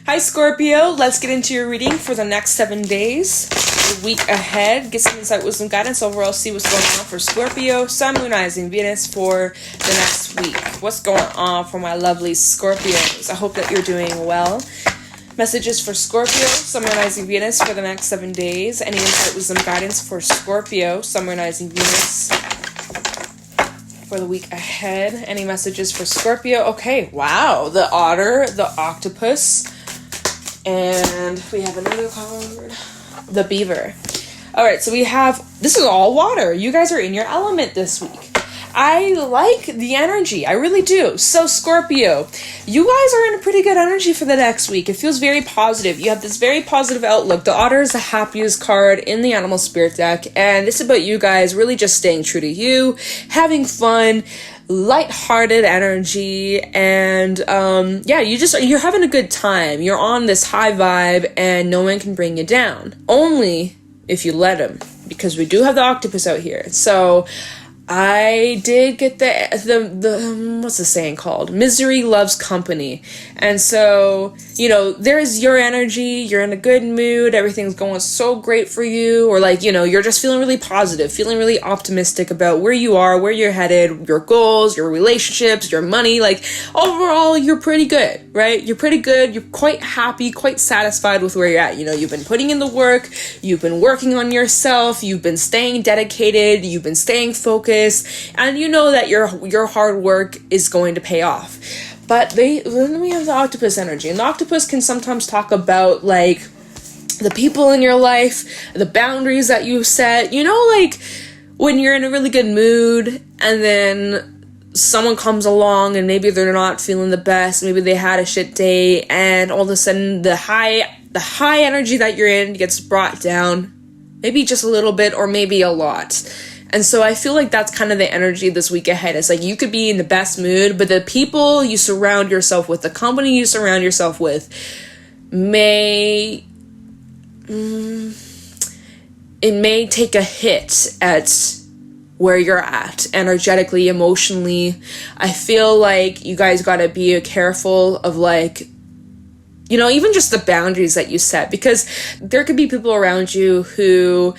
Hi Scorpio, let's get into your reading for the next 7 days, the week ahead. Get some insight, wisdom, guidance. Overall, see what's going on for Scorpio, Sun, Moon, Rising, Venus for the next week. What's going on for my lovely Scorpios? I hope that you're doing well. Messages for Scorpio, Sun, Moon, Rising, Venus for the next 7 days. Any insight, wisdom, guidance for Scorpio, Sun, Moon, Rising, Venus for the week ahead. Any messages for Scorpio? Okay, wow. The otter, the octopus, and we have another card, the beaver. All right, so we have, this is all water. You guys are in your element this week. I like the energy. I really do. So Scorpio, you guys are in a pretty good energy for the next week. It feels very positive. You have this very positive outlook. The otter is the happiest card in the animal spirit deck. And this is about you guys really just staying true to you, having fun, lighthearted energy, and you're having a good time. You're on this high vibe and no one can bring you down. Only if you let them, because we do have the octopus out here. So I did get the what's the saying called? Misery loves company. And so, there's your energy, you're in a good mood, everything's going so great for you, or you're just feeling really positive, feeling really optimistic about where you are, where you're headed, your goals, your relationships, your money. Overall, you're pretty good, right? You're pretty good. You're quite happy, quite satisfied with where you're at. You've been putting in the work, you've been working on yourself, you've been staying dedicated, you've been staying focused, and you know that your hard work is going to pay off. But then we have the octopus energy, and the octopus can sometimes talk about the people in your life, the boundaries that you set. When you're in a really good mood and then someone comes along and maybe they're not feeling the best, maybe they had a shit day, and all of a sudden the high energy that you're in gets brought down, maybe just a little bit or maybe a lot. And so I feel like that's kind of the energy this week ahead. It's you could be in the best mood, but the people you surround yourself with, the company you surround yourself with, may take a hit at where you're at energetically, emotionally. I feel like you guys got to be careful of even just the boundaries that you set, because there could be people around you who,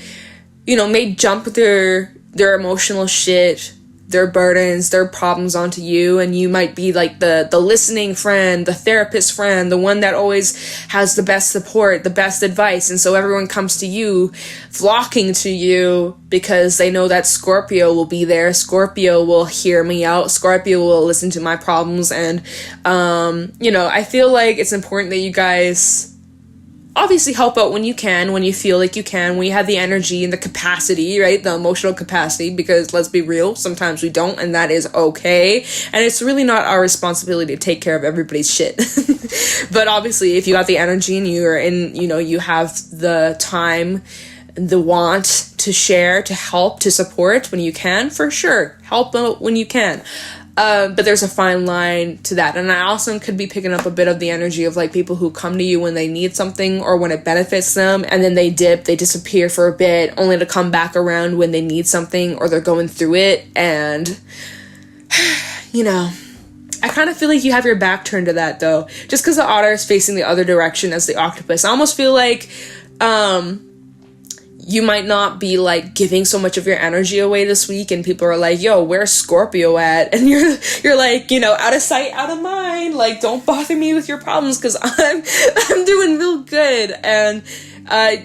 may jump their emotional shit, their burdens, their problems onto you, and you might be the listening friend, the therapist friend, the one that always has the best support, the best advice, and so everyone comes to you, flocking to you, because they know that Scorpio will be there, Scorpio will hear me out, Scorpio will listen to my problems, and, I feel like it's important that you guys obviously help out when you can, when you feel like you can, when you have the energy and the capacity, right? The emotional capacity, because let's be real, sometimes we don't, and that is okay. And it's really not our responsibility to take care of everybody's shit. But obviously, if you got the energy and you're in, you have the time, the want to share, to help, to support when you can, for sure. Help out when you can. But there's a fine line to that. And I also could be picking up a bit of the energy of people who come to you when they need something or when it benefits them, and then they disappear for a bit, only to come back around when they need something or they're going through it. And, I kind of feel like you have your back turned to that, though. Just because the otter is facing the other direction as the octopus. I almost feel like, you might not be giving so much of your energy away this week, and people are yo, where's Scorpio at? And you're out of sight, out of mind. Don't bother me with your problems, because I'm doing real good. And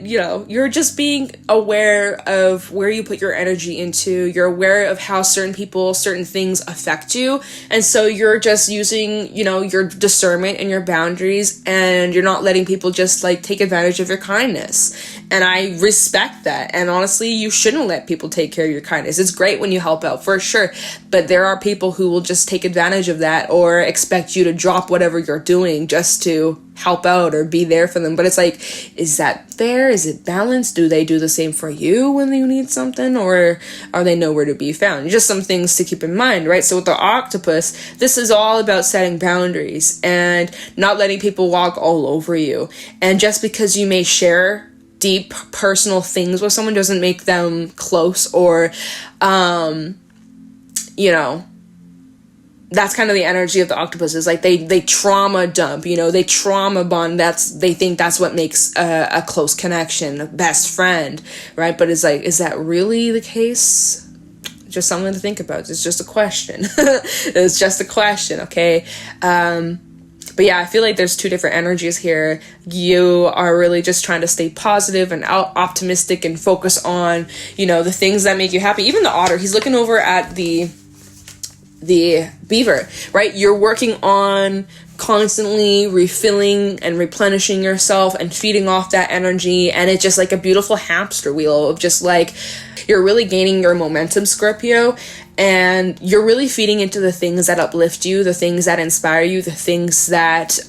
you're just being aware of where you put your energy into. You're aware of how certain people, certain things affect you. And so you're just using, your discernment and your boundaries, and you're not letting people just take advantage of your kindness. And I respect that. And honestly, you shouldn't let people take care of your kindness. It's great when you help out, for sure. But there are people who will just take advantage of that, or expect you to drop whatever you're doing just to help out or be there for them. But it's is that fair? Is it balanced? Do they do the same for you when you need something, or are they nowhere to be found? Just some things to keep in mind, right? So with the octopus, this is all about setting boundaries and not letting people walk all over you. And just because you may share deep personal things with someone doesn't make them close, or that's kind of the energy of the octopuses. Like they trauma dump, you know, they trauma bond. They think that's what makes a close connection, a best friend, right? But it's like, is that really the case? Just something to think about. It's just a question. It's just a question, okay? But yeah, I feel like there's two different energies here. You are really just trying to stay positive and optimistic and focus on, you know, the things that make you happy. Even the otter, he's looking over at the beaver, right? You're working on constantly refilling and replenishing yourself and feeding off that energy, and it's just like a beautiful hamster wheel of just like, you're really gaining your momentum, Scorpio, and you're really feeding into the things that uplift you, the things that inspire you, the things that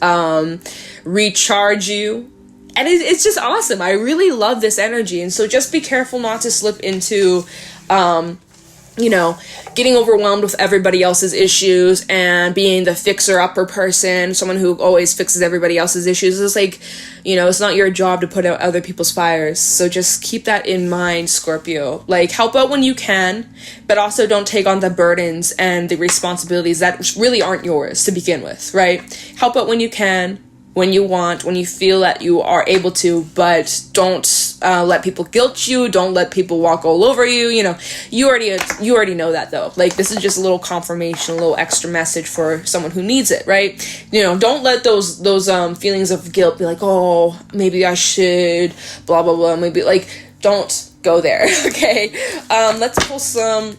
recharge you. And it's just awesome. I love this energy. And so just be careful not to slip into you know, getting overwhelmed with everybody else's issues and being the fixer-upper person, someone who always fixes everybody else's issues. It's like, you know, it's not your job to put out other people's fires. So just keep that in mind, Scorpio. Like, help out when you can, but also don't take on the burdens and the responsibilities that really aren't yours to begin with, right? Help out when you can, when you want, when you feel that you are able to, but don't let people guilt you. Don't let people walk all over you. You know, you already know that though. Like, this is just a little confirmation, a little extra message for someone who needs it, right? You know, don't let those feelings of guilt be like, oh, maybe I should, blah blah blah. Maybe, like, don't go there. Okay, let's pull some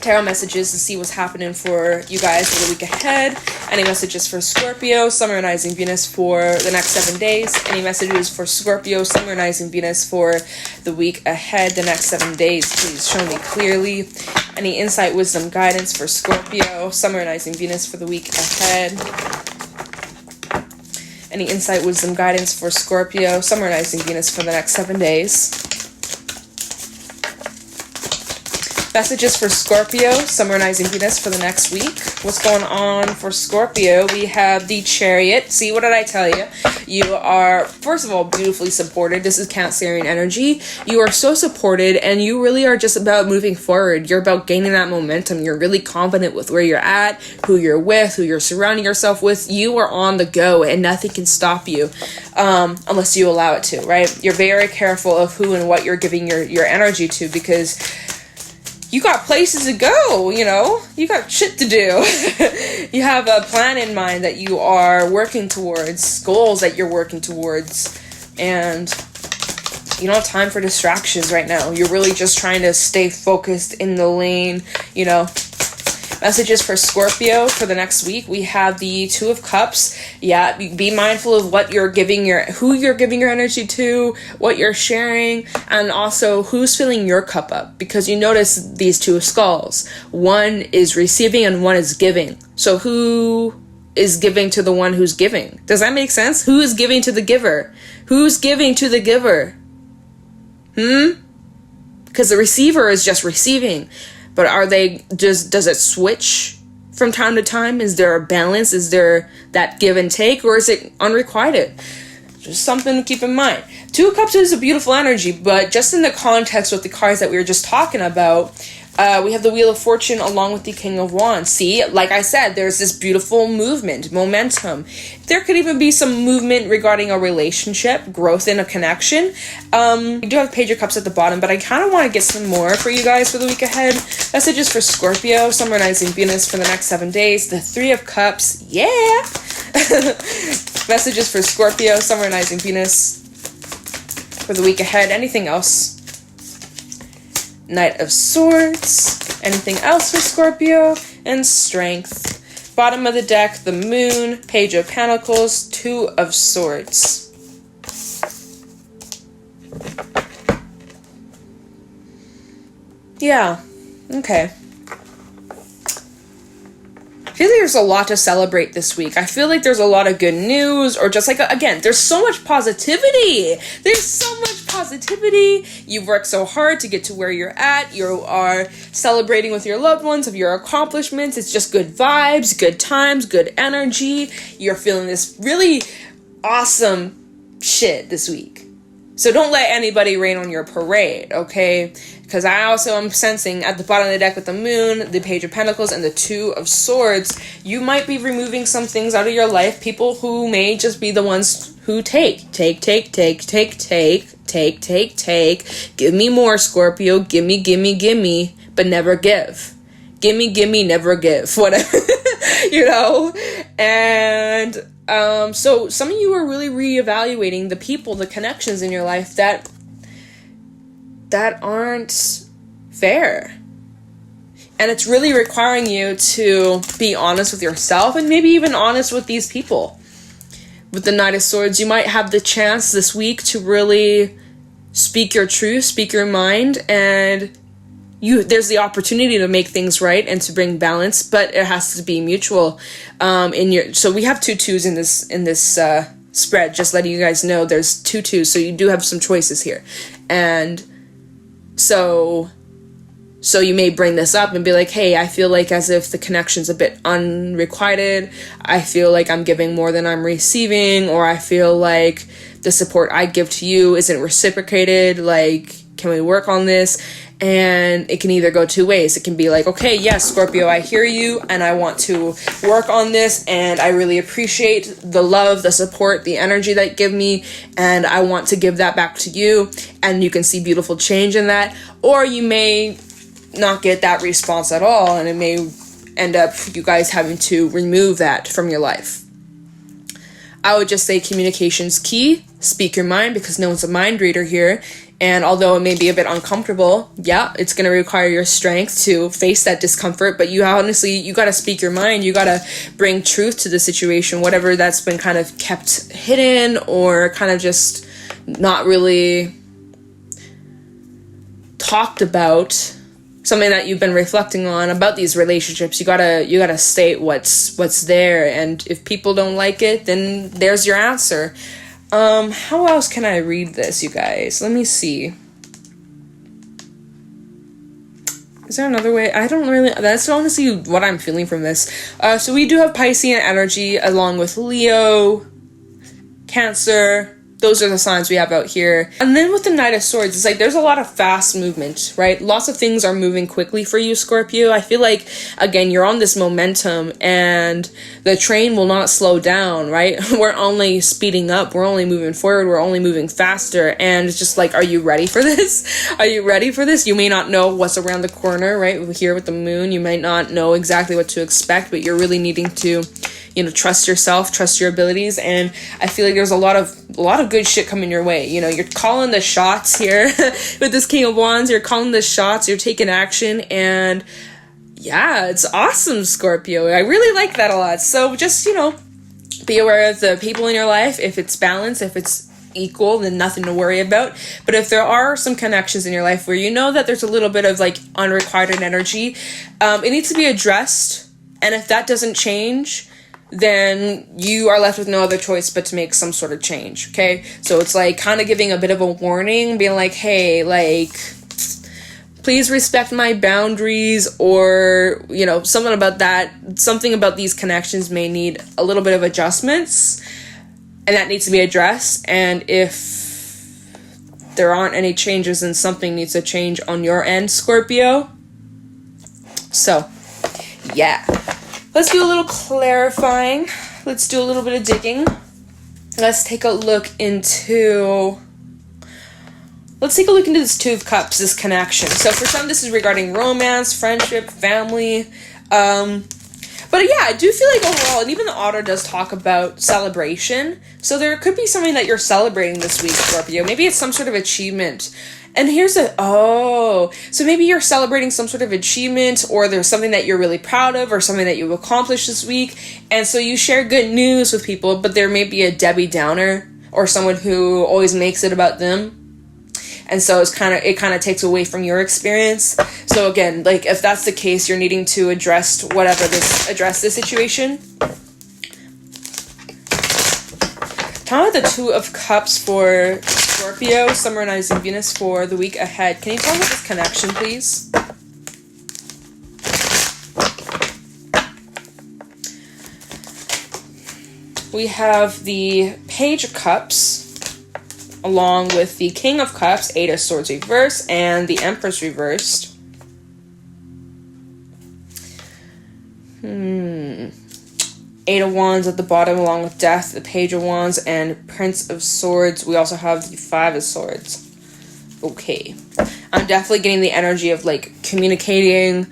tarot messages to see what's happening for you guys for the week ahead. Any messages for Scorpio, Sun, Moon, Rising, Venus for the next 7 days? Any messages for Scorpio, Sun, Moon, Rising, Venus for the week ahead, the next 7 days? Please show me clearly. Any insight, wisdom, guidance for Scorpio, Sun, Moon, Rising, Venus for the week ahead? Any insight, wisdom, guidance for Scorpio, Sun, Moon, Rising, Venus for the next 7 days? Messages for Scorpio, Sun, Moon, Rising, Venus for the next week. What's going on for Scorpio? We have the Chariot. See, what did I tell you? You are, first of all, beautifully supported. This is Cancerian energy. You are so supported, and you really are just about moving forward. You're about gaining that momentum. You're really confident with where you're at, who you're with, who you're surrounding yourself with. You are on the go, and nothing can stop you unless you allow it to, right? You're very careful of who and what you're giving your energy to, because you got places to go, you know? You got shit to do. You have a plan in mind that you are working towards, goals that you're working towards, and you don't have time for distractions right now. You're really just trying to stay focused in the lane, you know? Messages for Scorpio for the next week. We have the Two of Cups. Yeah, be mindful of what you're giving who you're giving your energy to, what you're sharing, and also who's filling your cup up. Because you notice these Two of Skulls. One is receiving and one is giving. So who is giving to the one who's giving? Does that make sense? Who is giving to the giver? Who's giving to the giver? Because the receiver is just receiving. But does it switch from time to time? Is there a balance? Is there that give and take? Or is it unrequited? Just something to keep in mind. Two of Cups is a beautiful energy, but just in the context with the cards that we were just talking about, we have the Wheel of Fortune along with the King of Wands. See, like I said, there's this beautiful movement, momentum. There could even be some movement regarding a relationship, growth in a connection. We do have Page of Cups at the bottom, but I kind of want to get some more for you guys for the week ahead. Messages for Scorpio, Sun, Rising, Venus for the next 7 days. The Three of Cups, yeah! Messages for Scorpio, Sun, Rising, Venus for the week ahead. Anything else? Knight of Swords. Anything else for Scorpio? And Strength. Bottom of the deck, the Moon, Page of Pentacles, Two of Swords. Yeah, okay. I feel like there's a lot to celebrate this week. I feel like there's a lot of good news, or just like, again, there's so much positivity. There's so much positivity. You've worked so hard to get to where you're at. You are celebrating with your loved ones of your accomplishments. It's just good vibes, good times, good energy. You're feeling this really awesome shit this week. So don't let anybody rain on your parade, okay? Because I also am sensing at the bottom of the deck with the Moon, the Page of Pentacles, and the Two of Swords, you might be removing some things out of your life. People who may just be the ones who take. Give me more, Scorpio. Gimme, but never give. Gimme, never give. Whatever, you know? And so some of you are really reevaluating the people, the connections in your life that aren't fair. And it's really requiring you to be honest with yourself and maybe even honest with these people. With the Knight of Swords, you might have the chance this week to really speak your truth, speak your mind, and there's the opportunity to make things right and to bring balance, but it has to be mutual. So we have 2 2s in this spread, just letting you guys know there's 2 2s, so you do have some choices here. And so you may bring this up and be like, hey, I feel like as if the connection's a bit unrequited. I feel like I'm giving more than I'm receiving, or I feel like the support I give to you isn't reciprocated. Like, can we work on this? And it can either go 2 ways. It can be like, okay, yes, Scorpio, I hear you, and I want to work on this, and I really appreciate the love, the support, the energy that you give me, and I want to give that back to you, and you can see beautiful change in that. Or you may not get that response at all, and it may end up you guys having to remove that from your life. I would just say communication's key. Speak your mind, because no one's a mind reader here. And although it may be a bit uncomfortable, yeah, it's going to require your strength to face that discomfort. But you got to speak your mind. You got to bring truth to the situation, whatever that's been kind of kept hidden or kind of just not really talked about. Something that you've been reflecting on about these relationships. You gotta state what's there. And if people don't like it, then there's your answer. How else can I read this, you guys? Let me see. Is there another way? That's honestly what I'm feeling from this. So we do have Piscean energy along with Leo, Cancer. Those are the signs we have out here. And then with the Knight of Swords, it's like there's a lot of fast movement, right? Lots of things are moving quickly for you, Scorpio. I feel like, again, you're on this momentum and the train will not slow down, right? We're only speeding up. We're only moving forward. We're only moving faster. And it's just like, are you ready for this? Are you ready for this? You may not know what's around the corner, right? Here with the Moon, you might not know exactly what to expect, but you're really needing to, trust yourself, trust your abilities. And I feel like there's a lot of good shit coming your way. You're calling the shots here with this King of Wands. You're calling the shots. You're taking action. And yeah, it's awesome, Scorpio. I really like that a lot. So just, be aware of the people in your life. If it's balanced, if it's equal, then nothing to worry about. But if there are some connections in your life where that there's a little bit of like unrequited energy, it needs to be addressed. And if that doesn't change, then you are left with no other choice but to make some sort of change, okay? So it's like kind of giving a bit of a warning, being like, hey, like, please respect my boundaries, or, something about that. Something about these connections may need a little bit of adjustments, and that needs to be addressed. And if there aren't any changes, then something needs to change on your end, Scorpio. So, yeah. Let's do a little clarifying. Let's do a little bit of digging. Let's take a look into this Two of Cups, this connection. So for some, this is regarding romance, friendship, family. But yeah, I do feel like overall, and even the author does talk about celebration. So there could be something that you're celebrating this week, Scorpio. Maybe it's some sort of achievement. And so maybe you're celebrating some sort of achievement, or there's something that you're really proud of, or something that you accomplished this week. And so you share good news with people, but there may be a Debbie Downer or someone who always makes it about them. And so it kind of takes away from your experience. So again, like if that's the case, you're needing to address this situation. How about the Two of Cups for Scorpio, Sun, Rising, Venus for the week ahead? Can you tell me this connection, please? We have the Page of Cups along with the King of Cups, Eight of Swords reversed, and the Empress reversed. Eight of Wands at the bottom, along with Death, the Page of Wands, and Prince of Swords. We also have the Five of Swords. Okay. I'm definitely getting the energy of, like, communicating,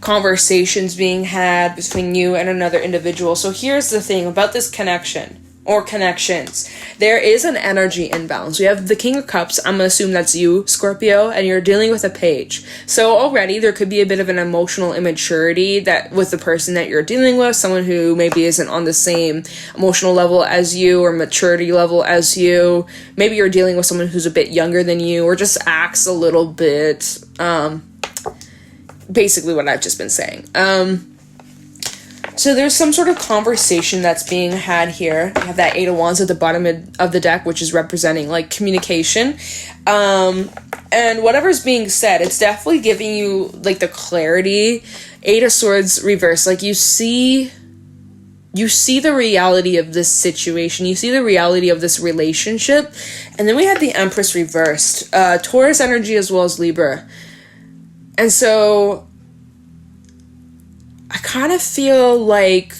conversations being had between you and another individual. So here's the thing about this connection. Or connections. There is an energy imbalance. We have the King of Cups. I'm going to assume that's you, Scorpio, and you're dealing with a Page. So already there could be a bit of an emotional immaturity that with the person that you're dealing with, someone who maybe isn't on the same emotional level as you or maturity level as you. Maybe you're dealing with someone who's a bit younger than you or just acts a little bit, basically what I've just been saying. So there's some sort of conversation that's being had here. You have that Eight of Wands at the bottom of the deck, which is representing, like, communication. And whatever's being said, it's definitely giving you, like, the clarity. Eight of Swords reversed. Like, you see the reality of this situation. You see the reality of this relationship. And then we have the Empress reversed. Taurus energy as well as Libra. And so I kind of feel like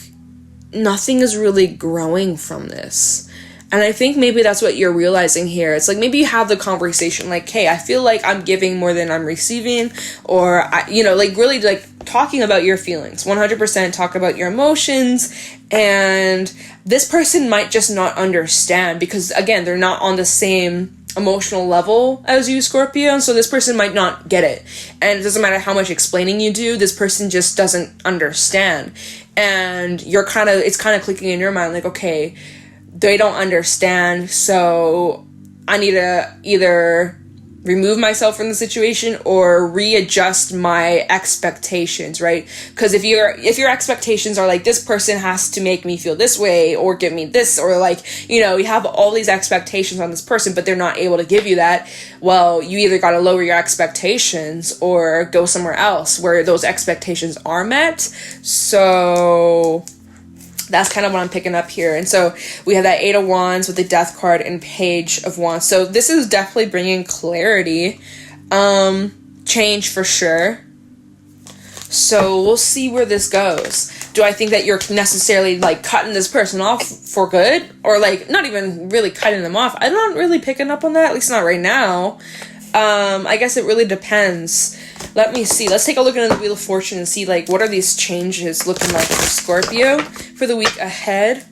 nothing is really growing from this. And I think maybe that's what you're realizing here. It's like maybe you have the conversation like, hey, I feel like I'm giving more than I'm receiving. Or, like really like talking about your feelings. 100% talk about your emotions. And this person might just not understand because, again, they're not on the same emotional level as you, Scorpio, and so this person might not get it, and it doesn't matter how much explaining you do, this person just doesn't understand, and it's kind of clicking in your mind like, okay, they don't understand, so I need to either remove myself from the situation or readjust my expectations, right? Because if your expectations are like, this person has to make me feel this way or give me this, or like, you have all these expectations on this person, but they're not able to give you that, well, you either got to lower your expectations or go somewhere else where those expectations are met. So that's kind of what I'm picking up here. And so we have that Eight of Wands with the Death card and Page of Wands. So this is definitely bringing clarity, change for sure. So we'll see where this goes. Do I think that you're necessarily like cutting this person off for good? Or like not even really cutting them off? I'm not really picking up on that, at least not right now. I guess it really depends. Let me see. Let's take a look at the Wheel of Fortune and see, like, what are these changes looking like for Scorpio for the week ahead.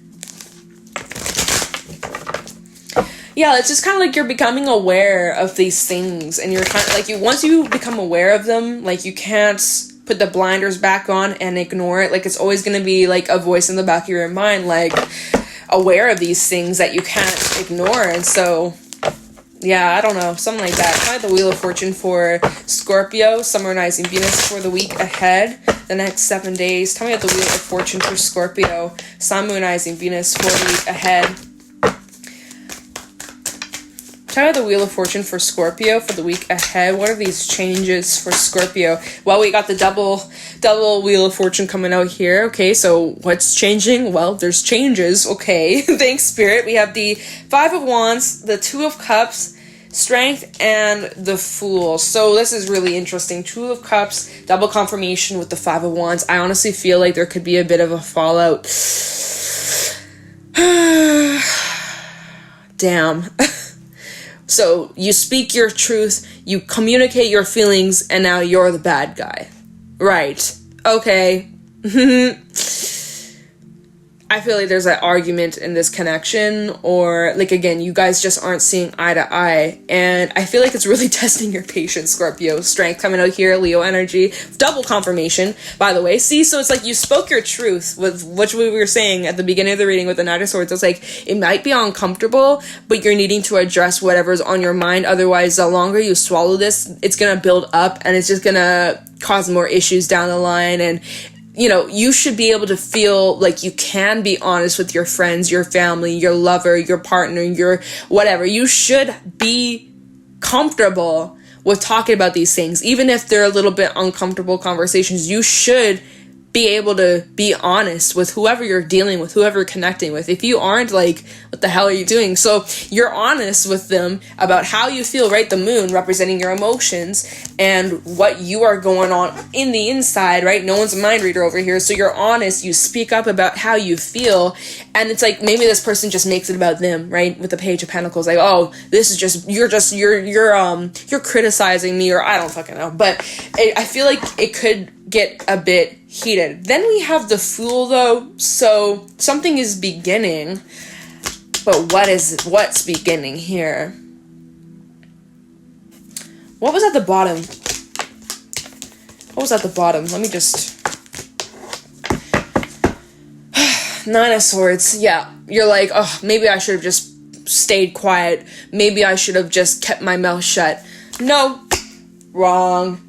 Yeah, it's just kind of like you're becoming aware of these things, and you're kind of like, once you become aware of them, like, you can't put the blinders back on and ignore it. Like, it's always going to be like a voice in the back of your mind, like, aware of these things that you can't ignore. And so, yeah, I don't know, something like that. Try the Wheel of Fortune for Scorpio, Sun, Moon, Rising, Venus for the week ahead, the next 7 days. Tell me about the Wheel of Fortune for Scorpio, Sun, Moon, Rising, Venus for the week ahead. Tell me about the Wheel of Fortune for Scorpio for the week ahead. What are these changes for Scorpio? Well, we got the double Wheel of Fortune coming out here. Okay, so what's changing? Well, there's changes. Okay, thanks, Spirit. We have the Five of Wands, the Two of Cups, Strength, and the Fool. So this is really interesting. Two of Cups, double confirmation with the Five of Wands. I honestly feel like there could be a bit of a fallout. Damn. So you speak your truth, you communicate your feelings, and now you're the bad guy. Right. Okay. I feel like there's an argument in this connection, or like, again, you guys just aren't seeing eye to eye, and I feel like it's really testing your patience, Scorpio. Strength coming out here, Leo energy, double confirmation, by the way. See, so it's like you spoke your truth with what we were saying at the beginning of the reading with the Knight of Swords. It's like, it might be uncomfortable, but you're needing to address whatever's on your mind. Otherwise, the longer you swallow this, it's gonna build up, and it's just gonna cause more issues down the line. And you should be able to feel like you can be honest with your friends, your family, your lover, your partner, your whatever. You should be comfortable with talking about these things. Even if they're a little bit uncomfortable conversations, you should be able to be honest with whoever you're dealing with, whoever you're connecting with. If you aren't, like, what the hell are you doing? So you're honest with them about how you feel, right? The moon representing your emotions and what you are going on in the inside, right? No one's a mind reader over here. So you're honest, you speak up about how you feel, and it's like maybe this person just makes it about them, right? With the Page of Pentacles, like, oh, this is just you're criticizing me, or I don't fucking know. But I feel like it could get a bit heated. Then we have the Fool, though. So something is beginning, but what's beginning here? What was at the bottom? What was at the bottom? Let me just... Nine of Swords. Yeah, you're like, oh, maybe I should have just stayed quiet. Maybe I should have just kept my mouth shut. No. Wrong.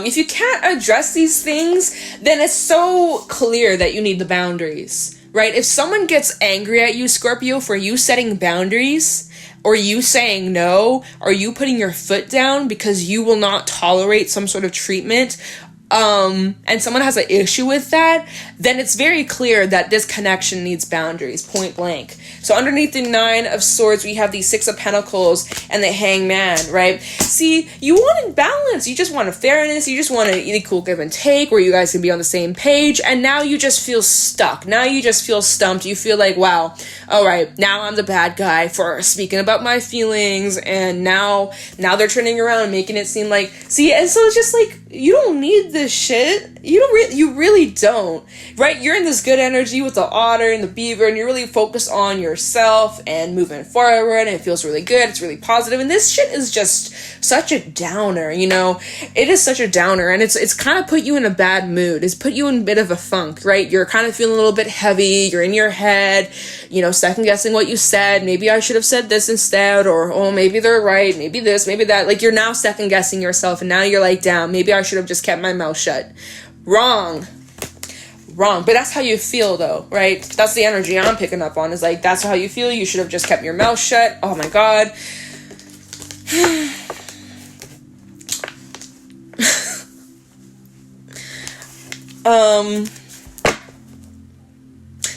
If you can't address these things, then it's so clear that you need the boundaries, right? If someone gets angry at you, Scorpio, for you setting boundaries, or you saying no, or you putting your foot down because you will not tolerate some sort of treatment, and someone has an issue with that, then it's very clear that this connection needs boundaries, point blank. So underneath the Nine of Swords, we have the Six of Pentacles and the Hangman, right? See, you wanted balance. You just wanted fairness. You just wanted an equal give and take where you guys can be on the same page. And now you just feel stuck. Now you just feel stumped. You feel like, wow, all right, now I'm the bad guy for speaking about my feelings. And now they're turning around and making it seem like, see, and so it's just like, you don't need this shit. You really don't, right? You're in this good energy with the otter and the beaver, and you're really focused on yourself and moving forward, and it feels really good. It's really positive, and this shit is just such a downer, you know? It is such a downer, and it's kind of put you in a bad mood. It's put you in a bit of a funk, right? You're kind of feeling a little bit heavy. You're in your head, you know, second guessing what you said. Maybe I should have said this instead, or, oh, maybe they're right. Maybe this, maybe that. Like, you're now second guessing yourself, and now you're like, damn, maybe I should have just kept my mouth shut. Wrong, but that's how you feel, though, right? That's the energy I'm picking up on, is like, that's how you feel. You should have just kept your mouth shut. Oh my god.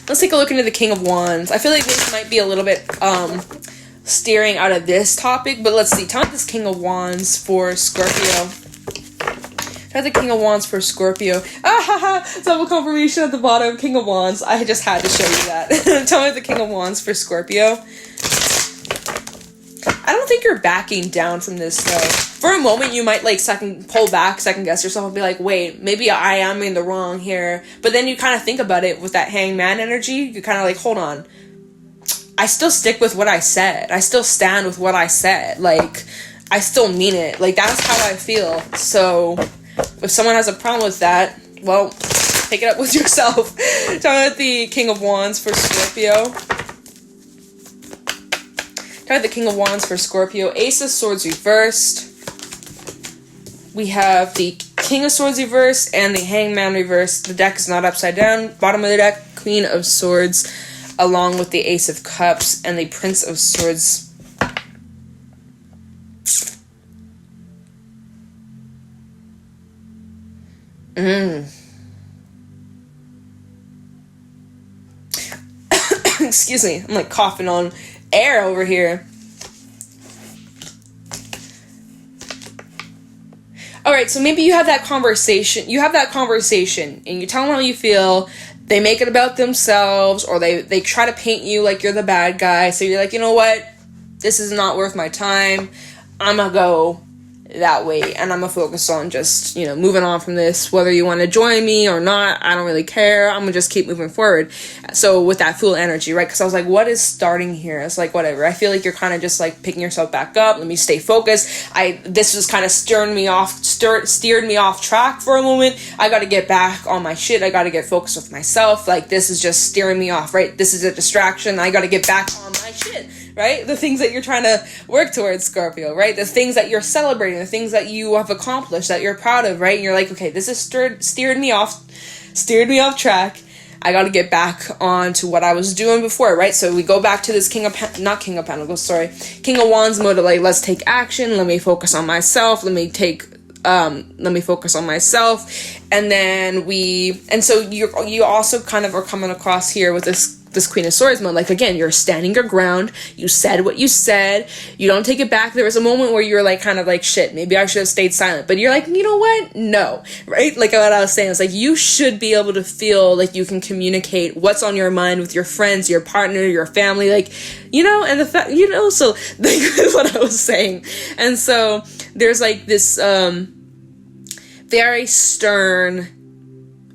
Let's take a look into the King of Wands. I feel like this might be a little bit steering out of this topic, but let's see. Tell me this King of Wands for Scorpio. The King of Wands for Scorpio. Double confirmation at the bottom. King of Wands. I just had to show you that. Tell me the King of Wands for Scorpio. I don't think you're backing down from this, though. For a moment, you might, like, second guess yourself and be like, wait, maybe I am in the wrong here. But then you kind of think about it with that Hangman energy. You're kind of like, hold on. I still stick with what I said. I still stand with what I said. Like, I still mean it. Like, that's how I feel. So... if someone has a problem with that, well, take it up with yourself. Talking about the King of Wands for Scorpio. Talking about the King of Wands for Scorpio. Ace of Swords reversed. We have the King of Swords reversed and the Hangman reversed. The deck is not upside down. Bottom of the deck, Queen of Swords, along with the Ace of Cups and the Prince of Swords. Excuse me, I'm like coughing on air over here. Alright, so maybe you have that conversation, and you tell them how you feel. They make it about themselves, or they try to paint you like you're the bad guy. So you're like, you know what? This is not worth my time. I'm gonna go that way, and I'm gonna focus on just, you know, moving on from this. Whether you want to join me or not, I don't really care. I'm gonna just keep moving forward. So with that Fool energy, right? Because I was like, what is starting here? It's like, whatever. I feel like you're kind of just like picking yourself back up. Let me stay focused. This was kind of steered me off track for a moment. I got to get back on my shit. I got to get focused with myself. Like, this is just steering me off, right? This is a distraction. I got to get back on my shit. Right? The things that you're trying to work towards, Scorpio, right? The things that you're celebrating, the things that you have accomplished, that you're proud of, right? And you're like, okay, this has steered me off track. I got to get back on to what I was doing before, right? So we go back to this King of Wands mode of like, let's take action. Let me focus on myself. Let me take let me focus on myself. And then so you also kind of are coming across here with this Queen of Swords mode. Like, again, you're standing your ground. You said what you said. You don't take it back. There was a moment where you were like, kind of like, shit, maybe I should have stayed silent. But you're like, you know what? No. Right? Like what I was saying, it's like, you should be able to feel like you can communicate what's on your mind with your friends, your partner, your family, like, you know, and the fact, you know, so like what I was saying. And so there's like this, very stern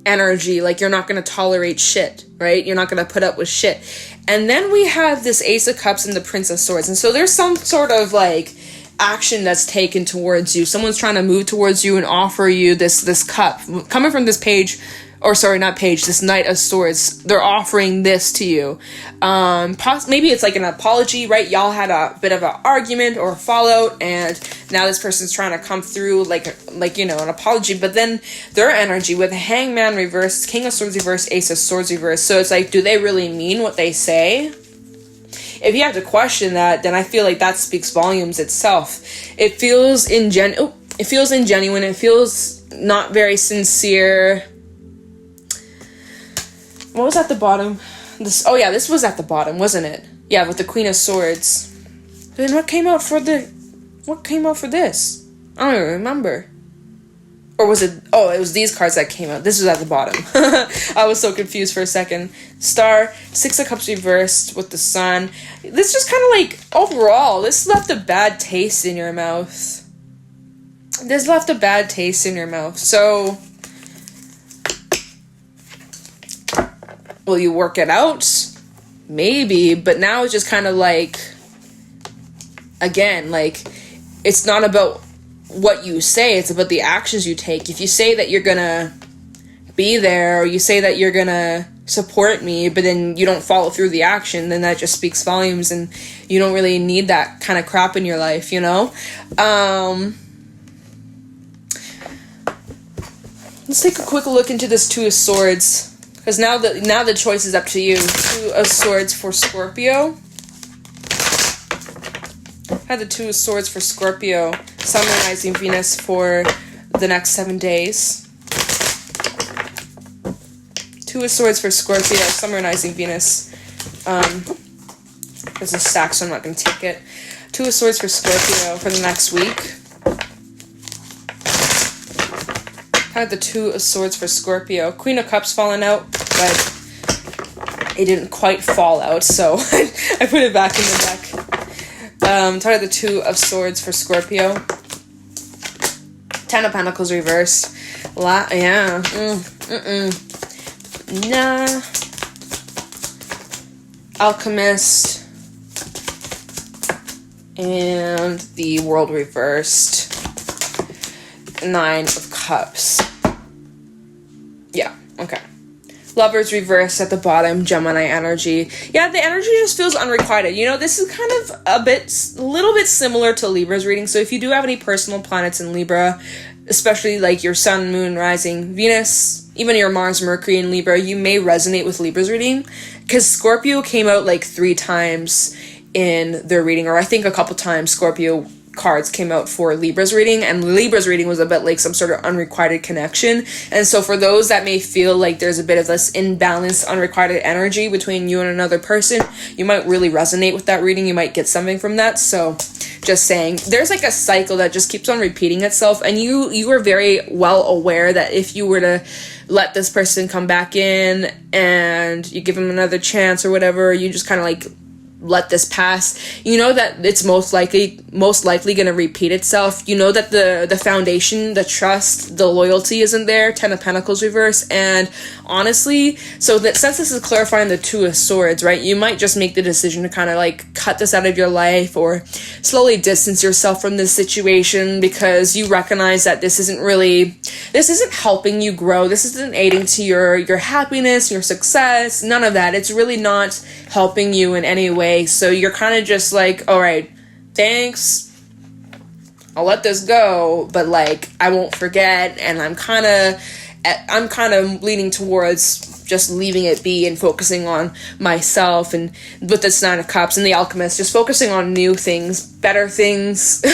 energy, like you're not going to tolerate shit, right? You're not going to put up with shit. And then we have this Ace of Cups and the Prince of Swords. And so there's some sort of like action that's taken towards you. Someone's trying to move towards you and offer you this cup. Coming from this page, or sorry, not page, this Knight of Swords, they're offering this to you. Maybe it's like an apology, right? Y'all had a bit of an argument or a fallout, and now this person's trying to come through like you know, an apology. But then their energy with Hangman reverse, King of Swords reverse, Ace of Swords reverse. So it's like, do they really mean what they say? If you have to question that, then I feel like that speaks volumes itself. It feels ingenuine. It feels not very sincere. What was at the bottom? This was at the bottom, wasn't it? Yeah, with the Queen of Swords. Then what came out for this? I don't even remember. Or was it? Oh, it was these cards that came out. This was at the bottom. I was so confused for a second. Star, Six of Cups reversed with the Sun. This just kind of like, overall, this left a bad taste in your mouth. So, will you work it out? Maybe, but now it's just kind of like, again, like, it's not about what you say, it's about the actions you take. If you say that you're gonna be there, or you say that you're gonna support me, but then you don't follow through the action, then that just speaks volumes, and you don't really need that kind of crap in your life, you know? Let's take a quick look into this Two of Swords. Because now the choice is up to you. Two of Swords for Scorpio. I had the Two of Swords for Scorpio. Sun, Moon, Rising, Venus for the next 7 days. Two of Swords for Scorpio. Sun, Moon, Rising, Venus. There's a stack, so I'm not going to take it. Two of Swords for Scorpio for the next week. I had the Two of Swords for Scorpio. Queen of Cups falling out, but it didn't quite fall out, so I put it back in the deck. I had the Two of Swords for Scorpio. Ten of Pentacles reversed. Nah. Alchemist. And the World reversed. Nine of Cups. Yeah, okay. Lovers reversed at the bottom, Gemini energy. Yeah, the energy just feels unrequited. You know, this is kind of a little bit similar to Libra's reading. So if you do have any personal planets in Libra, especially like your Sun, Moon, Rising, Venus, even your Mars, Mercury in Libra, you may resonate with Libra's reading. Because Scorpio came out like 3 times in their reading, or I think a couple times Scorpio cards came out for Libra's reading, and Libra's reading was a bit like some sort of unrequited connection. And so for those that may feel like there's a bit of this imbalanced unrequited energy between you and another person, you might really resonate with that reading. You might get something from that. So just saying, there's like a cycle that just keeps on repeating itself, and you are very well aware that if you were to let this person come back in and you give them another chance or whatever, you just kind of like let this pass, you know that it's most likely going to repeat itself. You know that the foundation, the trust, the loyalty isn't there. Ten of Pentacles reverse. And honestly, so that since this is clarifying the Two of Swords, right, you might just make the decision to kind of like cut this out of your life or slowly distance yourself from this situation, because you recognize that this isn't helping you grow. This isn't aiding to your happiness, your success, none of that. It's really not helping you in any way. So you're kind of just like, all right, thanks, I'll let this go, but like I won't forget. And I'm kind of leaning towards just leaving it be and focusing on myself. And with this Nine of Cups and the Alchemist, just focusing on new things, better things.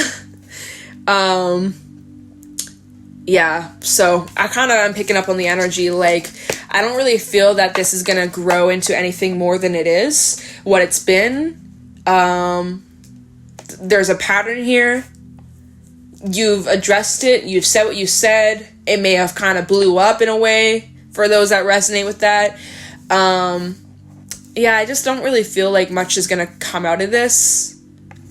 yeah, so I kind of am picking up on the energy. Like, I don't really feel that this is going to grow into anything more than it is, what it's been. There's a pattern here. You've addressed it. You've said what you said. It may have kind of blew up in a way for those that resonate with that. Yeah, I just don't really feel like much is going to come out of this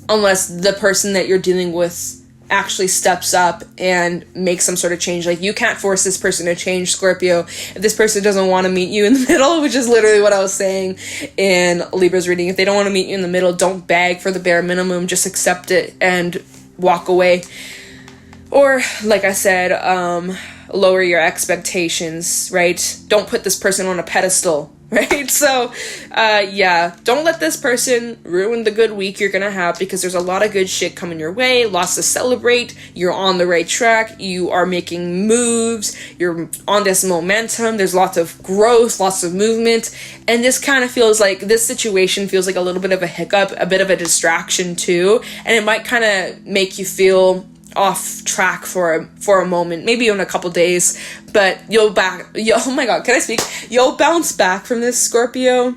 unless the person that you're dealing with actually steps up and makes some sort of change. Like, you can't force this person to change, Scorpio. If this person doesn't want to meet you in the middle, which is literally what I was saying in Libra's reading, if they don't want to meet you in the middle, don't beg for the bare minimum, just accept it and walk away. Or, like I said, lower your expectations, right? Don't put this person on a pedestal, right? So, yeah, don't let this person ruin the good week you're gonna have, because there's a lot of good shit coming your way, lots to celebrate, you're on the right track, you are making moves, you're on this momentum, there's lots of growth, lots of movement, and this kind of feels like, this situation feels like a little bit of a hiccup, a bit of a distraction too, and it might kind of make you feel off track for a moment, maybe in a couple days, but oh my god, can I speak? You'll bounce back from this, Scorpio.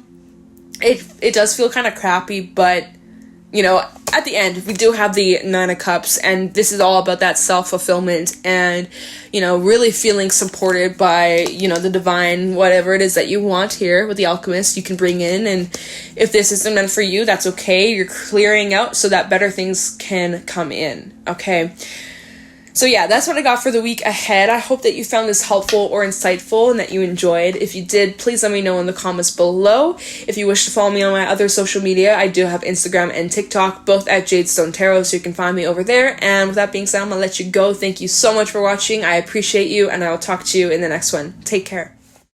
It does feel kind of crappy, but you know, at the end we do have the Nine of Cups, and this is all about that self-fulfillment and, you know, really feeling supported by, you know, the divine, whatever it is that you want here with the alchemist you can bring in. And if this isn't meant for you, that's okay. You're clearing out so that better things can come in, okay? So yeah, that's what I got for the week ahead. I hope that you found this helpful or insightful and that you enjoyed. If you did, please let me know in the comments below. If you wish to follow me on my other social media, I do have Instagram and TikTok, both at Jadestone Tarot, so you can find me over there. And with that being said, I'm going to let you go. Thank you so much for watching. I appreciate you, and I will talk to you in the next one. Take care.